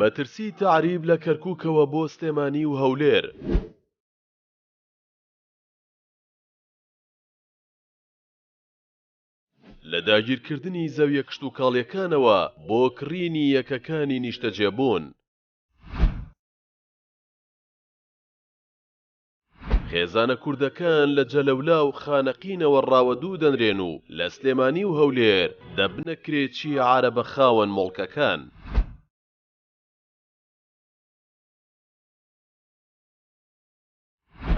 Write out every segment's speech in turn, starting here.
مەترسی تعریب لە کەرکووکەوە بۆ سلێمانی و هەولێر. لە داگیرکردنی زەویە کشتوکاڵیەکانەوە بۆ کڕینی یەکەکانی نیشتەجێبوون. خێزانە کوردەکان لە جەلەولا و خانەقینەوە ڕاوەدوو دەنرێن و لە سلێمانی و هەولێر دەبنە کرێچی عەرەبە خاوەن مڵکەکان.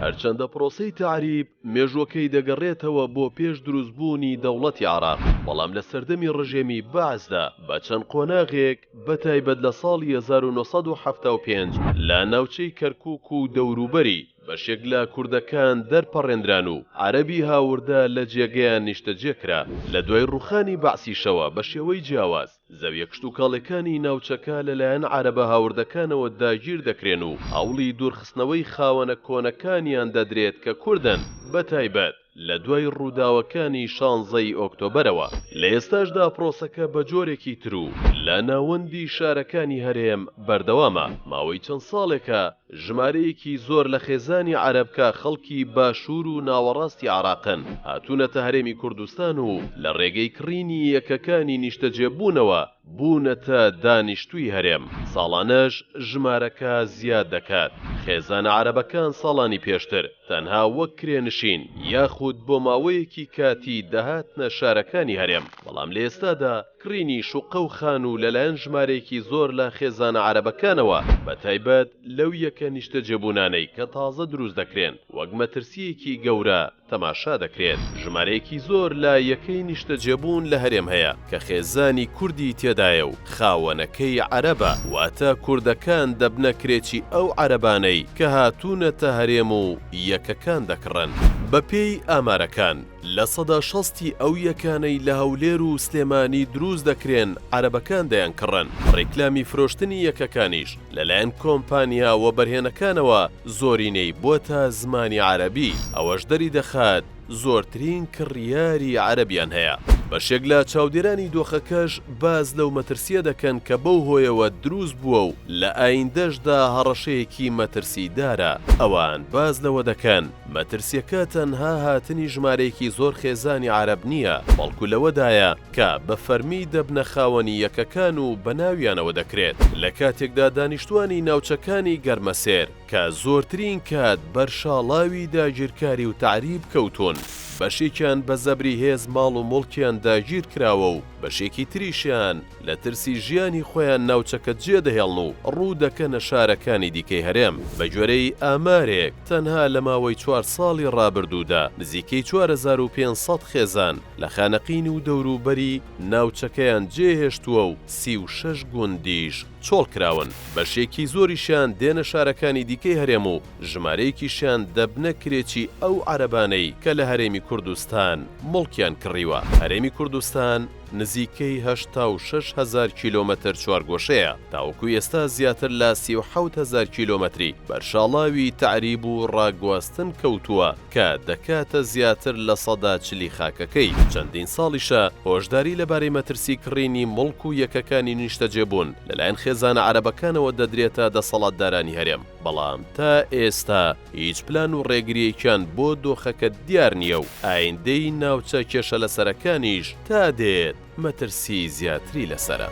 هەرچەندە پرۆسەی تعریب مێژووەکەی دەگەڕێتەوە بۆ پێش دروستبوونی دەوڵەتی عێراق، بەڵام لە سەردەمی ڕژێمی بەعزدا بە چەند قۆناغێک بەتایبەت لە ساڵی 1975 لە ناوچەی کەرکووک و دەوروبەری بەشێک لە کوردەکان دەرپەڕێنران و عەرەبی هاوردا لە جێگەیان نیشتەجێکرا. لە دوای ڕووخانی بەعسیشەوە بە شێوەی جیاواز زەویە کشتوکاڵیەکانی ناوچەکە لەلایەن عەرەبە هاوردەکانەوە داگیر دەکرێن و هەوڵی دوورخستنەوەی خاوەنە کۆنەکانیان دەدرێت کە کوردن، بەتایبەت لە دوای ڕووداوەکانی 16ی ئۆکتۆبەرەوە. لە ئێستاشدا پرۆسەکە بە جۆرێکی تر و لە ناوەندی شارەکانی هەرێم بەردەوامە. ماوەی چەند ساڵێکە ژمارەیەکی زۆر لە خێزانی عەرەبکە خەڵکی باشوور و ناوەڕاستی عێراقن هاتوونەتە هەرێمی کوردستان و لە ڕێگەی کڕینی یەکەکانی نیشتەجێبوونەوە بوونەتە دانیشتووی هەرێم. ساڵانەش ژمارەکە زیاد دەکات. خێزانە عەرەبەکان ساڵانی پێشتر تەنها وەک کرێنشین یاخود بۆ ماوەیەکی کاتی دەهاتنە شارەکانی هەرێم، بەڵام لە ئێستادا کڕینی شوقە و خان و لەلایەن ژمارەیەکی زۆر لە خێزانە عەرەبەکانەوە بەتایبەت لەو یەکە نیشتەجێبوونانەی کە تازە دروست دەکرێن وەک مەترسیەکی گەورە تەماشا دەکرێت. ژمارەیەکی زۆر لە یەکەی نیشتەجێبوون لە هەرێم هەیە کە خێزانی کوردی تێدایە و خاوەنەکەی عەرەبە، واتە کوردەکان دەبنە کرێکی ئەو عەرەبانەی کە هاتوونەتە هەرێم و یەکەکان دەکڕن. بە پێی ئامارەکان لە سەدا 60 ئەو یەکانەی لە هەولێر و سلێمانی دروست دەکرێن عەرەبەکان دەیان کڕن. ڕێکلامی فرۆشتنی یەکەکانیش لەلایەن کۆمپانیا و بەرهێنەکانەوە زۆرینەی بۆتە زمانی عەرەبی، ئەوەش دەری دەخات زۆرترین کڕیاری عەرەبیان هەیە. بەشێک لە چاودێرانی دۆخەکەش باز لەو مەترسیە دەکەن کە بەو هۆیەوە دروست بووە و لە ئایندەشدا هەڕەشەیەکی مەترسیدارە. ئەوان باز لەوە دەکەن مەترسیەکە تەنها هاتنی ژمارەیەکی زۆر خێزانی عەرەب نییە، بەڵکو لەوەدایە کە بە فەرمی دەبنە خاوەنی یەکەکان و بەناویانەوە دەکرێت. لە کاتێکدا دانیشتوانی ناوچەکانی گەرمەسێر کە زۆرترین کات بەرشاڵاوی داگیرکاری و تعریب کەوتون، بەشێکیان بە زەبری هێز ماڵ و مڵکیان داگیر کراوە و بەشێکی تریشیان لە ترسی ژیانی خۆیان ناوچەکە جێدەهێڵن و ڕوو دەکەنە شارەکانی دیکەی هەرێم. بە گوێرەی ئامارێک تەنها لە ماوەی 4 ساڵی ڕابردوودا نزیکەی 4500 خێزان لە خانەقین و دەوروبەری ناوچەکەیان جێهێشتووە و 36 گوندیش چۆڵ کراون. بەشێکی زۆریشیان دێنە شارەکانی دیکەی هەرێم و ژمارەیەکیشیان دەبنە کرێکی ئەو عەرەبانەی کە لە هەرێمی کوردستان مڵکیان کڕیوە. هەرێمی کوردستان نزیکەی 86,000 کیلۆمەتر چوارگۆشەیە، تاوەکو ئێستا زیاتر لە 37,000 کیلۆمەتری بەرشاڵاوی تعریب و ڕاگواستن کەوتووە کە دەکاتە زیاتر لە 140 خاکەکەی. چەندین ساڵیشە هۆشداری لەبارەی مەترسی کڕینی مڵک و یەکەکانی نیشتەجێبوون لەلایەن خێزانە عەرەبەکانەوە دەدرێتە دەسەڵاتدارانی هەرێم، بەڵام تا ئێستا هیچ پلان و ڕێگریەکیان بۆ دۆخەکە دیار نییە و ئایندەی ناوچە کێشە لەسەرەکانیش تا دێت مەترسی زیاتری لەسەرە.